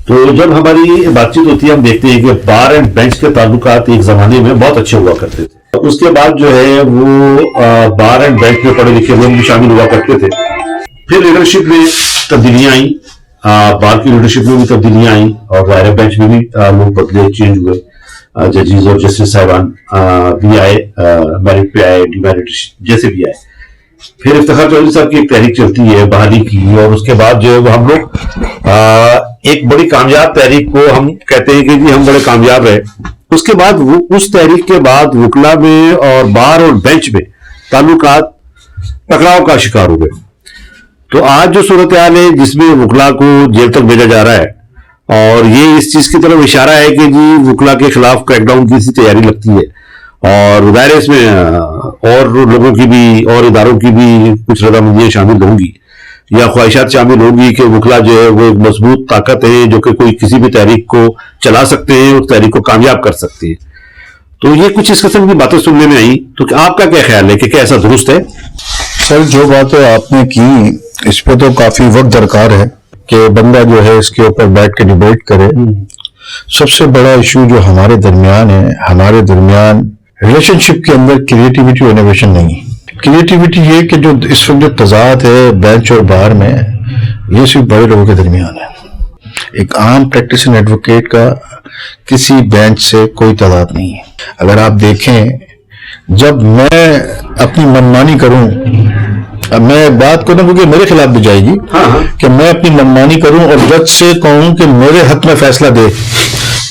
تو جب ہماری بات چیت ہوتی ہے ہم دیکھتے ہیں کہ بار اینڈ بینچ کے تعلقات ایک زمانے میں بہت اچھے ہوا کرتے تھے. اس کے بعد جو ہے وہ بار اینڈ بینچ میں پڑھے لکھے لوگ بھی شامل ہوا کرتے تھے. پھر لیڈرشپ میں تبدیلیاں آئیں, بار کی لیڈرشپ میں بھی تبدیلیاں آئیں, اور ظاہر بینچ میں بھی لوگ بدلے, چینج ہوئے. ججز اور جسٹس صاحبان بھی آئے, میرٹ پہ آئے, ڈی میرٹ جیسے بھی آئے. پھر افتخار چودھری صاحب کی ایک تحریک چلتی ہے بحالی کی, اور اس کے بعد جو ہے وہ ہم لوگ ایک بڑی کامیاب تحریک کو ہم کہتے ہیں کہ جی ہم بڑے کامیاب رہے. اس کے بعد اس تحریک کے بعد وکلا میں اور بار اور بینچ میں تعلقات ٹکراؤ کا شکار ہو گئے. تو آج جو صورتحال ہے جس میں وکلا کو جیل تک بھیجا جا رہا ہے, اور یہ اس چیز کی طرف اشارہ ہے کہ جی وکلا کے خلاف کریک ڈاؤن کی سی تیاری لگتی ہے, اور ظاہر اس میں اور لوگوں کی بھی اور اداروں کی بھی کچھ رضامندیاں شامل ہوں گی یا خواہشات شامل ہوں گی کہ وکلا جو ہے وہ ایک مضبوط طاقت ہے جو کہ کوئی کسی بھی تحریک کو چلا سکتے ہیں, اس تحریک کو کامیاب کر سکتے ہیں. تو یہ کچھ اس قسم کی باتیں سننے میں آئی. تو آپ کا کیا خیال ہے کہ کیا ایسا درست ہے؟ سر جو باتیں آپ نے کی اس پہ تو کافی وقت درکار ہے کہ بندہ جو ہے اس کے اوپر بیٹھ کے ڈیبیٹ کرے. سب سے بڑا ایشو جو ہمارے درمیان ہے, ہمارے درمیان ریلیشن شپ کے اندر کریٹیوٹی اور انوویشن نہیں. کریٹیوٹی یہ کہ جو اس وقت جو تضاد ہے بینچ اور بار میں, یہ صرف بڑے لوگوں کے درمیان ہے. ایک عام پریکٹیشن ایڈوکیٹ کا کسی بینچ سے کوئی تضاد نہیں ہے. اگر آپ دیکھیں جب میں اپنی منمانی کروں, میں بات کروں کیونکہ میرے خلاف بھی جائے گی کہ میں اپنی منمانی کروں اور جج سے کہوں کہ میرے حق میں فیصلہ دے,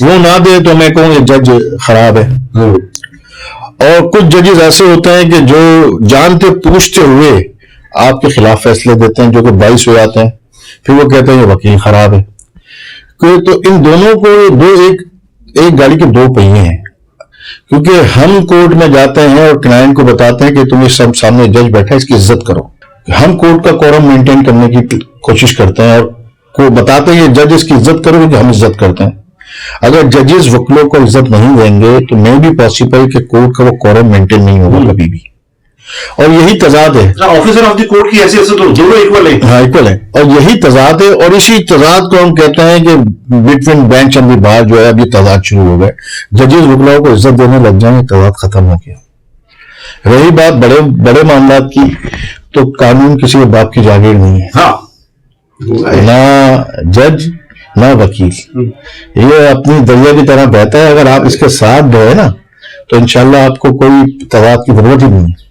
وہ نہ دے تو میں کہوں یہ جج خراب ہے. اور کچھ ججز ایسے ہوتے ہیں کہ جو جانتے پوچھتے ہوئے آپ کے خلاف فیصلے دیتے ہیں جو کہ باعث ہو جاتے ہیں, پھر وہ کہتے ہیں یہ وکیل خراب ہے. تو ان دونوں کو ایک گاڑی کے دو پہیے ہیں, کیونکہ ہم کورٹ میں جاتے ہیں اور کلائنٹ کو بتاتے ہیں کہ تم اس سامنے جج بیٹھا ہے اس کی عزت کرو. ہم کورٹ کا کورم مینٹین کرنے کی کوشش کرتے ہیں اور کو بتاتے ہیں کہ جج اس کی عزت کرو کیونکہ ہم عزت کرتے ہیں. اگر ججز وکلوں کو عزت نہیں دیں گے تو میں بھی پاسبل کہ کورٹ کا وہ کورم مینٹین نہیں ہوگا کبھی بھی. اور یہی تضاد ہے, آفیسر آف دی کورٹ کی حیثیت سے تو دونوں ایکول ہیں. ہاں ایکول ہے, اور یہی تضاد ہے, اور اسی تضاد کو ہم کہتے ہیں کہ بٹوین بینچ اینڈ دی بار جو ہے اب یہ تضاد شروع ہو گئے. ججز وکلاؤں کو عزت دینے لگ جائیں, یہ تضاد ختم ہو گیا. رہی بات بڑے معاملات کی, تو قانون کسی کے باپ کی جاگیر نہیں ہے, نہ جج نہ وکیل. یہ اپنی دریا کی طرح بہتا ہے. اگر آپ اس کے ساتھ گئے نا تو انشاءاللہ آپ کو کوئی تضاد کی ضرورت ہی نہیں ہے.